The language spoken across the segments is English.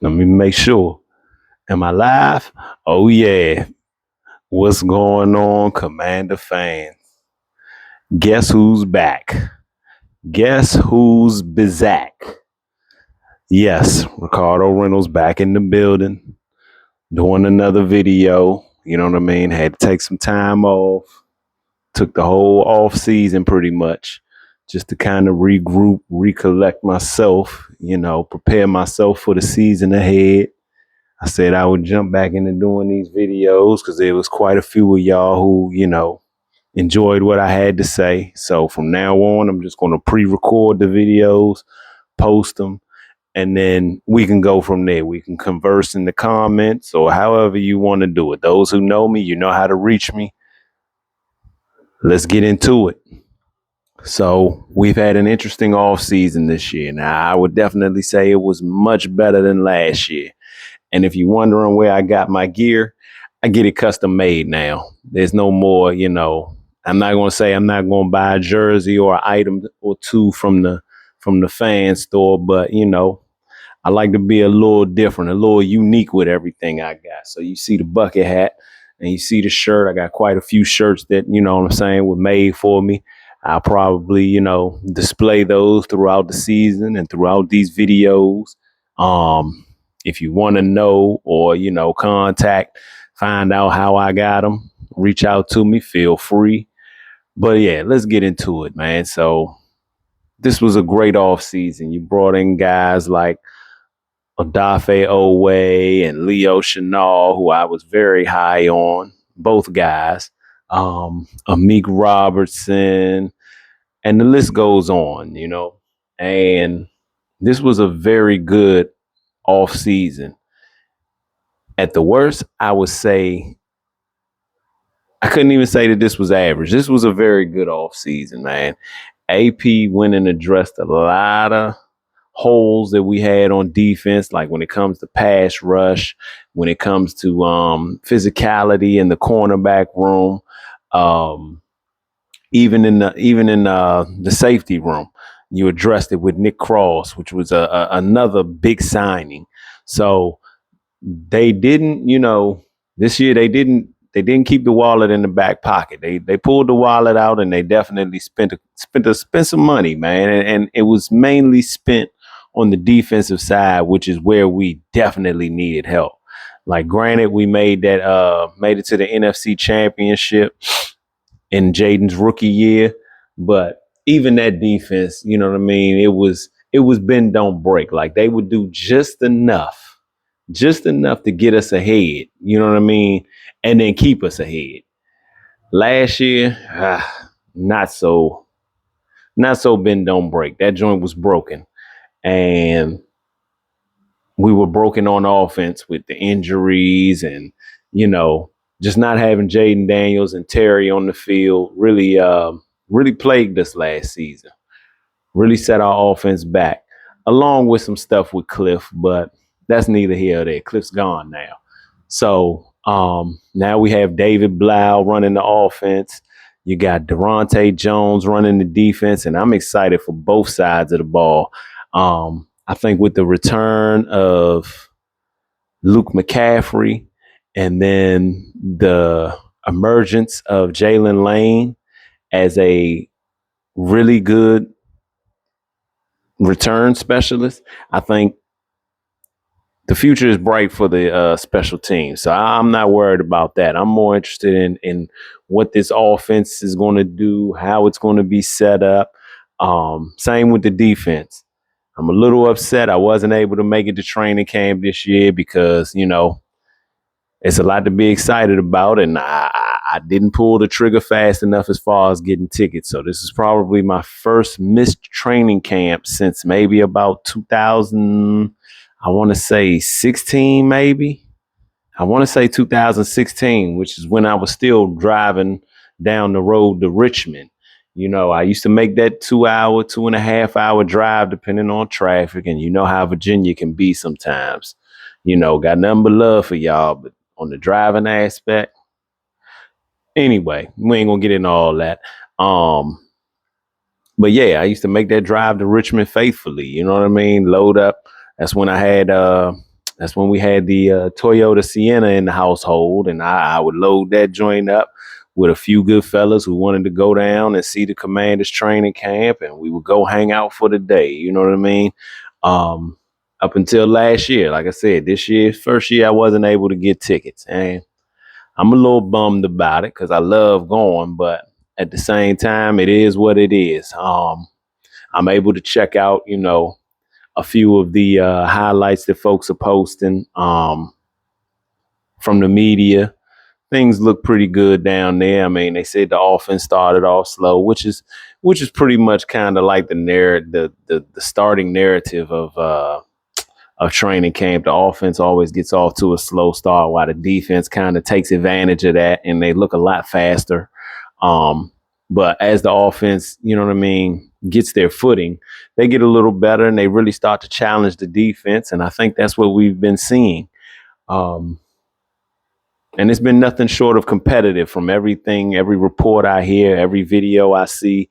Let me make sure. Am I live? Oh yeah. What's going on, Commander fans? Guess who's back? Guess who's Bizak? Yes, Ricardo Reynolds back in the building, doing another video. You know what I mean? Had to take some time off. Took the whole off season pretty much just to kind of regroup, recollect myself, prepare myself for the season ahead. I said I would jump back into doing these videos because there was quite a few of y'all who, enjoyed what I had to say. So from now on, I'm just going to pre-record the videos, post them, and then we can go from there. We can converse in the comments or however you want to do it. Those who know me, you know how to reach me. Let's get into it. So we've had an interesting off season this year. Now, I would definitely say it was much better than last year. And if you're wondering where I got my gear, I get it custom made now. There's no more, I'm not going to say I'm not going to buy a jersey or an item or two from the fan store, but I like to be a little different, a little unique with everything I got. So you see the bucket hat and you see the shirt. I got quite a few shirts that, what I'm saying, were made for me. I'll probably, display those throughout the season and throughout these videos. If you want to know or, contact, find out how I got them, reach out to me, feel free. But yeah, let's get into it, man. So this was a great off season. You brought in guys like Odafe Owe and Leo Chenal, who I was very high on, both guys. Amik Robertson, and the list goes on, And this was a very good off season. At the worst, I would say I couldn't even say that this was average. This was a very good off season, man. AP went and addressed a lot of holes that we had on defense, like when it comes to pass rush, when it comes to physicality in the cornerback room, even in the safety room. You addressed it with Nick Cross, which was another big signing. So they didn't, this year they didn't keep the wallet in the back pocket. They pulled the wallet out and they definitely spent some money, man. And it was mainly spent on the defensive side, which is where we definitely needed help. Like, granted, we made it to the NFC Championship in Jaden's rookie year, but even that defense, you know what I mean? It was bend don't break. Like, they would do just enough to get us ahead, you know what I mean? And then keep us ahead. Last year, not so bend don't break. That joint was broken. And we were broken on offense with the injuries and, just not having Jaden Daniels and Terry on the field really plagued us last season. Really set our offense back, along with some stuff with Cliff, but that's neither here or there. Cliff's gone now. So now we have David Blau running the offense. You got Durante Jones running the defense, and I'm excited for both sides of the ball. I think with the return of Luke McCaffrey and then the emergence of Jalen Lane as a really good return specialist, I think the future is bright for the special teams. So I'm not worried about that. I'm more interested in what this offense is going to do, how it's going to be set up. Same with the defense. I'm a little upset I wasn't able to make it to training camp this year because, it's a lot to be excited about, and I didn't pull the trigger fast enough as far as getting tickets. So this is probably my first missed training camp since maybe about 2000. I want to say 16, maybe. I want to say 2016, which is when I was still driving down the road to Richmond. I used to make that 2.5 hour drive, depending on traffic. And you know how Virginia can be sometimes. Got nothing but love for y'all. But on the driving aspect, anyway, we ain't going to get into all that. But yeah, I used to make that drive to Richmond faithfully. You know what I mean? Load up. That's when I had That's when we had the Toyota Sienna in the household, and I would load that joint up with a few good fellas who wanted to go down and see the Commanders training camp, and we would go hang out for the day. You know what I mean? Um, Up until last year, like I said, this year, first year, I wasn't able to get tickets, and I'm a little bummed about it because I love going, but at the same time, it is what it is. I'm able to check out, a few of the highlights that folks are posting from the media. Things look pretty good down there. I mean, they said the offense started off slow, which is pretty much kind of like the starting narrative of training camp. The offense always gets off to a slow start while the defense kind of takes advantage of that, and they look a lot faster. But as the offense, you know what I mean, gets their footing, they get a little better and they really start to challenge the defense. And I think that's what we've been seeing. And it's been nothing short of competitive from everything, every report I hear, every video I see,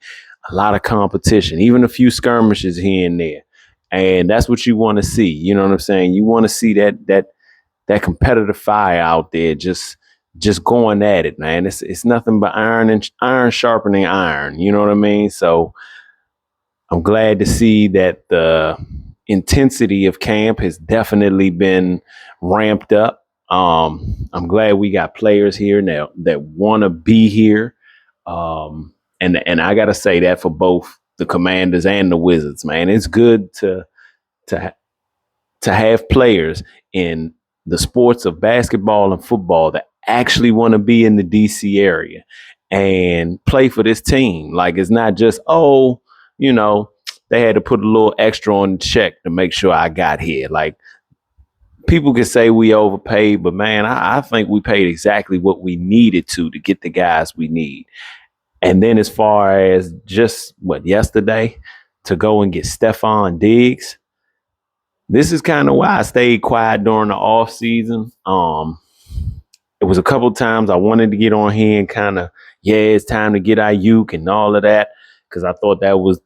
a lot of competition, even a few skirmishes here and there. And that's what you want to see. You know what I'm saying? You want to see that competitive fire out there just going at it, man. It's nothing but iron sharpening iron. You know what I mean? So I'm glad to see that the intensity of camp has definitely been ramped up. I'm glad we got players here now that want to be here. And I gotta say that for both the Commanders and the Wizards, man. It's good to have players in the sports of basketball and football that actually want to be in the DC area and play for this team. Like, it's not just, they had to put a little extra on the check to make sure I got here. Like, people can say we overpaid, but man, I think we paid exactly what we needed to get the guys we need. And then as far as just yesterday to go and get Stephon Diggs, this is kind of why I stayed quiet during the off season. It was a couple of times I wanted to get on here and kind of, it's time to get Ayuk and all of that, because I thought that was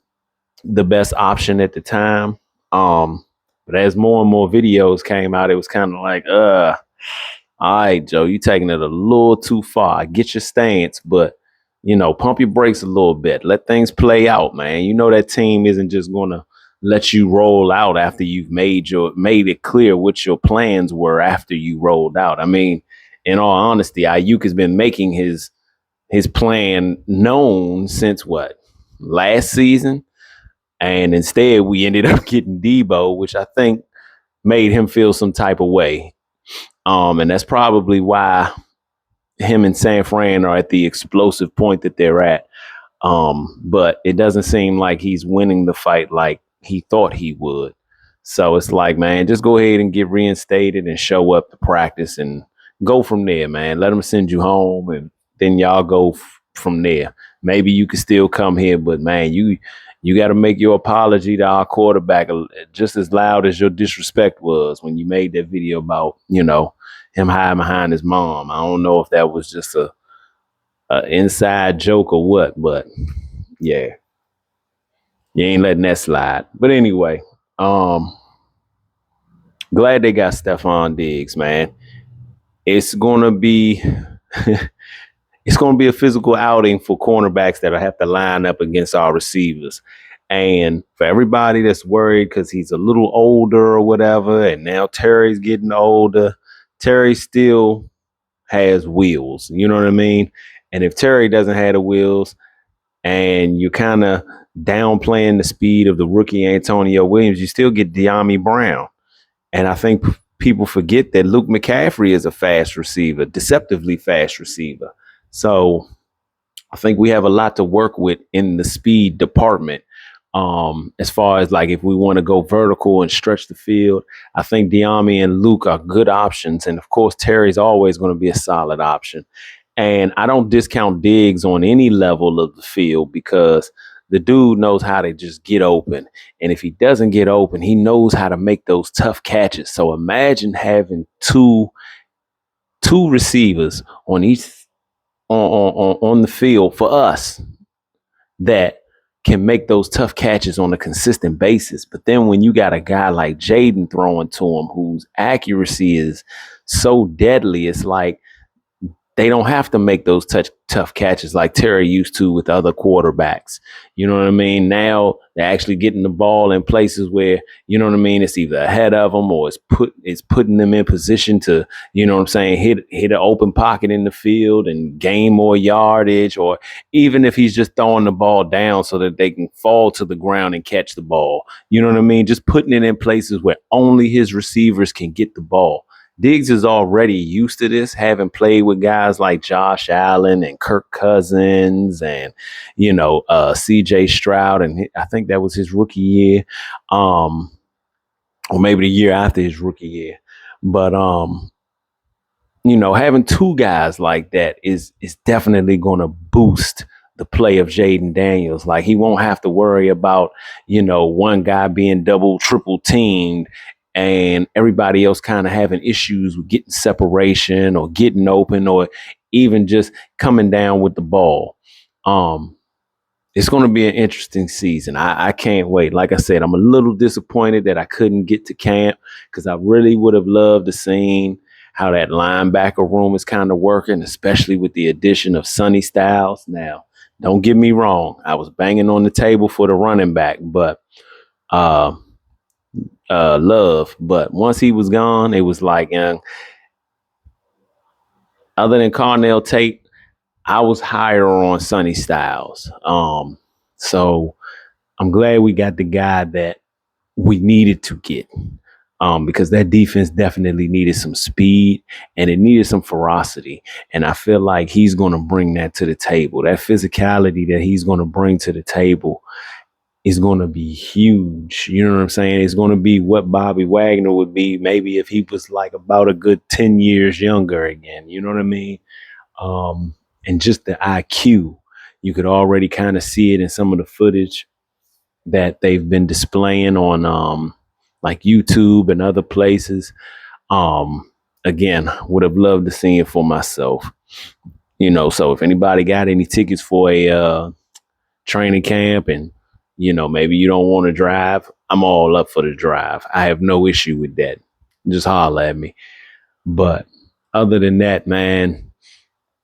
the best option at the time. But as more and more videos came out, it was kind of like, all right, Joe, you taking it a little too far. I get your stance, but pump your brakes a little bit. Let things play out, man. You know that team isn't just gonna let you roll out after you've made it clear what your plans were after you rolled out. I mean, in all honesty, Ayuk has been making his plan known since last season. And instead, we ended up getting Debo, which I think made him feel some type of way. And that's probably why him and San Fran are at the explosive point that they're at. But it doesn't seem like he's winning the fight like he thought he would. So it's like, man, just go ahead and get reinstated and show up to practice and go from there, man. Let them send you home, and then y'all go from there. Maybe you can still come here, but man, you got to make your apology to our quarterback just as loud as your disrespect was when you made that video about, him hiding behind his mom. I don't know if that was just a inside joke or what, but yeah, you ain't letting that slide. But anyway, glad they got Stephon Diggs, man. It's gonna be a physical outing for cornerbacks that'll have to line up against our receivers. And for everybody that's worried because he's a little older or whatever, and now Terry's getting older, Terry still has wheels. You know what I mean? And if Terry doesn't have the wheels and you're kind of downplaying the speed of the rookie Antonio Williams, you still get Dyami Brown. And I think people forget that Luke McCaffrey is a fast receiver, deceptively fast receiver. So I think we have a lot to work with in the speed department. As far as like if we want to go vertical and stretch the field, I think Dyami and Luke are good options. And of course, Terry's always going to be a solid option. And I don't discount Diggs on any level of the field because the dude knows how to just get open. And if he doesn't get open, he knows how to make those tough catches. So imagine having two receivers on each on the field for us that can make those tough catches on a consistent basis. But then when you got a guy like Jaden throwing to him, whose accuracy is so deadly, it's like they don't have to make those tough catches like Terry used to with other quarterbacks. You know what I mean? Now they're actually getting the ball in places where, you know what I mean, it's either ahead of them or it's putting them in position to, you know what I'm saying, hit an open pocket in the field and gain more yardage, or even if he's just throwing the ball down so that they can fall to the ground and catch the ball. You know what I mean? Just putting it in places where only his receivers can get the ball. Diggs is already used to this, having played with guys like Josh Allen and Kirk Cousins and, CJ Stroud. And I think that was his rookie year, or maybe the year after his rookie year. But, having two guys like that is definitely going to boost the play of Jaden Daniels. Like, he won't have to worry about, one guy being double, triple teamed and everybody else kind of having issues with getting separation or getting open or even just coming down with the ball. It's going to be an interesting season. I can't wait. Like I said, I'm a little disappointed that I couldn't get to camp because I really would have loved to seen how that linebacker room is kind of working, especially with the addition of Sonny Styles. Now, don't get me wrong. I was banging on the table for the running back, but Love. But once he was gone, it was like, other than Carnell Tate, I was higher on Sonny Styles. So I'm glad we got the guy that we needed to get. Because that defense definitely needed some speed and it needed some ferocity. And I feel like he's going to bring that to the table. That physicality that he's going to bring to the table is going to be huge. You know what I'm saying? It's going to be what Bobby Wagner would be maybe if he was like about a good 10 years younger again. You know what I mean? And just the IQ, you could already kind of see it in some of the footage that they've been displaying on like YouTube and other places. Again, would have loved to see it for myself. So if anybody got any tickets for a training camp and maybe you don't want to drive, I'm all up for the drive. I have no issue with that. Just holler at me. But other than that, man,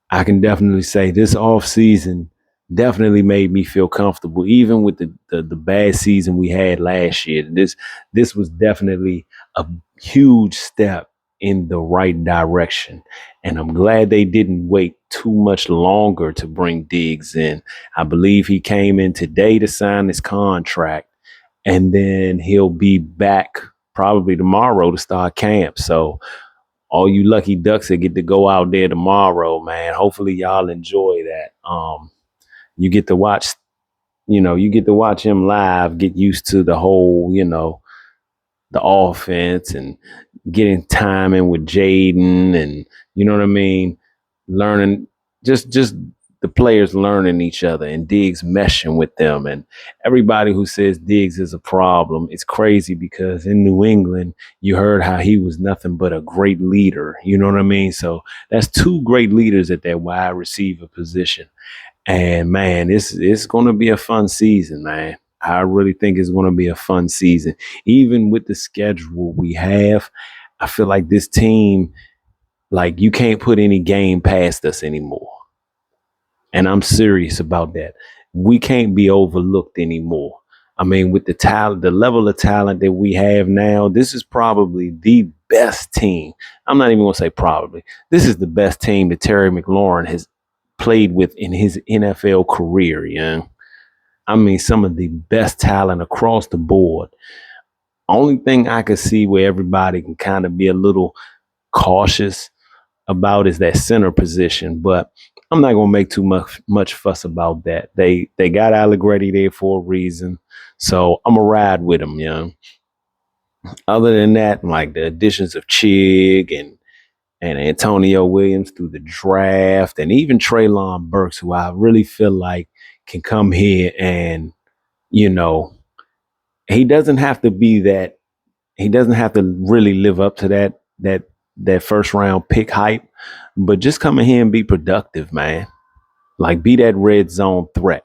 I can definitely say this off season definitely made me feel comfortable, even with the bad season we had last year. This was definitely a huge step in the right direction. And I'm glad they didn't wait too much longer to bring Diggs in. I believe he came in today to sign his contract, and then he'll be back probably tomorrow to start camp. So all you lucky ducks that get to go out there tomorrow, man, hopefully y'all enjoy that. You get to watch, him live, get used to the whole, the offense and getting timing with Jaden and, you know what I mean? Learning just the players learning each other and Diggs meshing with them. And everybody who says Diggs is a problem, it's crazy because in New England, you heard how he was nothing but a great leader. You know what I mean? So that's two great leaders at that wide receiver position. And man, it's going to be a fun season, man. I really think it's going to be a fun season. Even with the schedule we have, I feel like this team, like, you can't put any game past us anymore. And I'm serious about that. We can't be overlooked anymore. I mean, with the talent, the level of talent that we have now, this is probably the best team. I'm not even going to say probably. This is the best team that Terry McLaurin has played with in his NFL career. I mean, some of the best talent across the board. Only thing I could see where everybody can kind of be a little cautious about is that center position, but I'm not gonna make too much fuss about that. They got Allegretti there for a reason, so I'm gonna ride with them. Other than that, like the additions of Chig and Antonio Williams through the draft, and even Treylon Burks, who I really feel like can come here and, he doesn't have to be that. He doesn't have to really live up to that first round pick hype, but just come in here and be productive, man. Like, be that red zone threat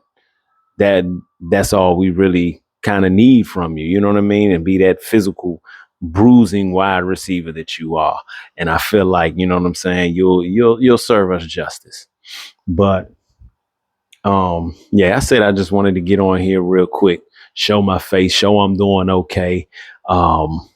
that that's all we really kind of need from you. You know what I mean? And be that physical, bruising wide receiver that you are. And I feel like, you know what I'm saying, you'll serve us justice. But yeah, I said I just wanted to get on here real quick, show my face, show I'm doing okay. Um,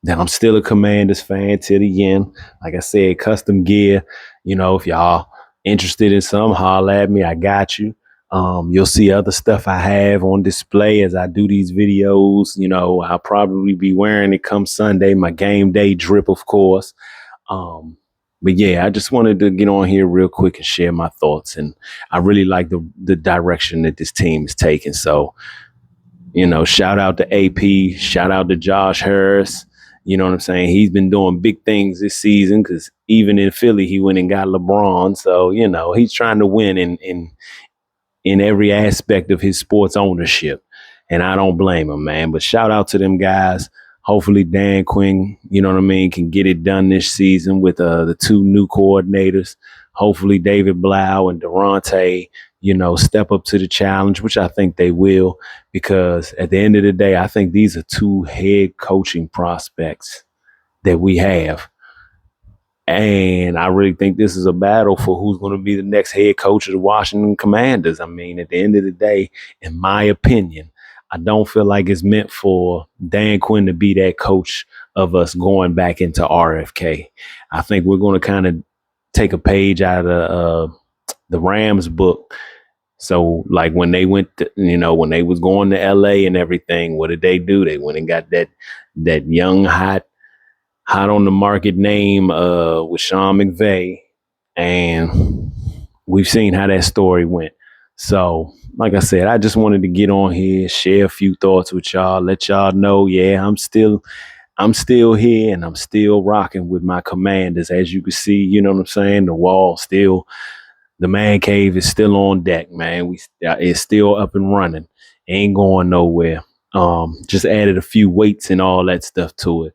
that I'm still a Commanders fan to the end. Like I said, custom gear. You know, if y'all interested in some, holler at me. I got you. You'll see other stuff I have on display as I do these videos. You know, I'll probably be wearing it come Sunday, my game day drip, of course. But yeah, I just wanted to get on here real quick and share my thoughts. And I really like the direction that this team is taking. So, you know, shout out to AP, shout out to Josh Harris. You know what I'm saying? He's been doing big things this season because even in Philly, he went and got LeBron. So, you know, he's trying to win in every aspect of his sports ownership. And I don't blame him, man. But shout out to them guys. Hopefully Dan Quinn, you know what I mean, can get it done this season with the two new coordinators. Hopefully David Blau and Durante, you know, step up to the challenge, which I think they will, because at the end of the day, I think these are two head coaching prospects that we have. And I really think this is a battle for who's going to be the next head coach of the Washington Commanders. I mean, at the end of the day, in my opinion, I don't feel like it's meant for Dan Quinn to be that coach of us going back into RFK. I think we're going to kind of take a page out of the Rams book. So, like when they went, to, you know, when they was going to LA and everything, what did they do? They went and got that young, hot on the market name with Sean McVay, and we've seen how that story went. So, like I said, I just wanted to get on here, share a few thoughts with y'all, let y'all know, yeah, I'm still here and I'm still rocking with my Commanders. As you can see, you know what I'm saying? The wall still, the man cave is still on deck, man. It's still up and running. Ain't going nowhere. Just added a few weights and all that stuff to it.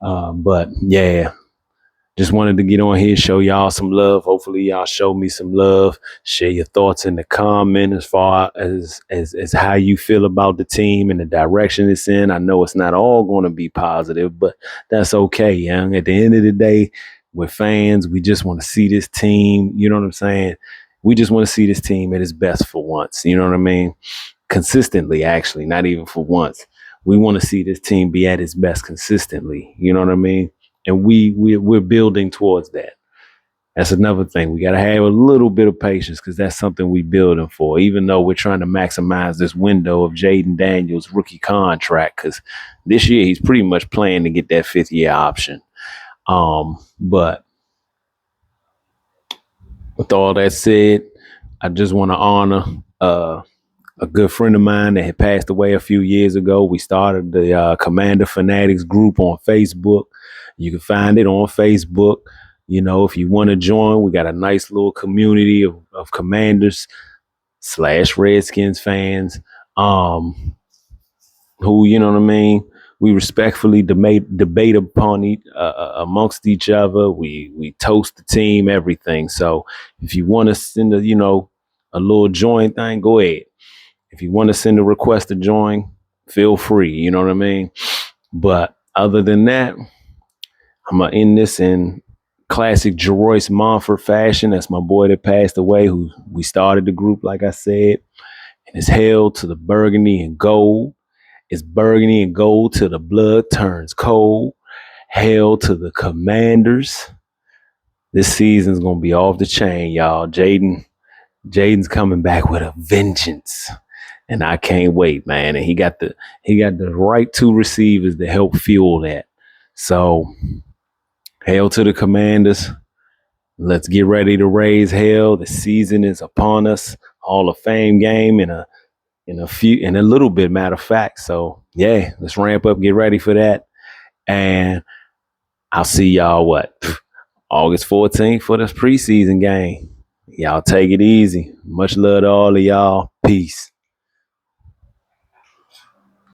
But yeah, just wanted to get on here, show y'all some love. Hopefully y'all show me some love. Share your thoughts in the comment as far as how you feel about the team and the direction it's in. I know it's not all going to be positive, but that's okay, young. At the end of the day, we're fans. We just want to see this team. You know what I'm saying? We just want to see this team at its best for once. You know what I mean? Consistently, actually, not even for once. We want to see this team be at its best consistently. You know what I mean? And we're building towards that. That's another thing. We got to have a little bit of patience because that's something we're building for, even though we're trying to maximize this window of Jaden Daniels' rookie contract, because this year he's pretty much playing to get that 5th-year option. But with all that said, I just want to honor a good friend of mine that had passed away a few years ago. We started the Commander Fanatics group on Facebook. You can find it on Facebook. You know, if you want to join, we got a nice little community of Commanders / Redskins fans who, you know what I mean, we respectfully debate upon amongst each other. We toast the team, everything. So if you want to send a little join thing, go ahead. If you want to send a request to join, feel free. You know what I mean? But other than that, I'm going to end this in classic Jeroyce Montfort fashion. That's my boy that passed away, who we started the group, like I said. And it's held to the burgundy and gold. It's burgundy and gold till the blood turns cold. Hail to the Commanders. This season's going to be off the chain, y'all. Jaden's coming back with a vengeance. And I can't wait, man. And he got the right two receivers to help fuel that. So, hail to the Commanders. Let's get ready to raise hell. The season is upon us. Hall of Fame game in a little bit, matter of fact. So, yeah, let's ramp up, get ready for that. And I'll see y'all August 14th for this preseason game. Y'all take it easy. Much love to all of y'all. Peace.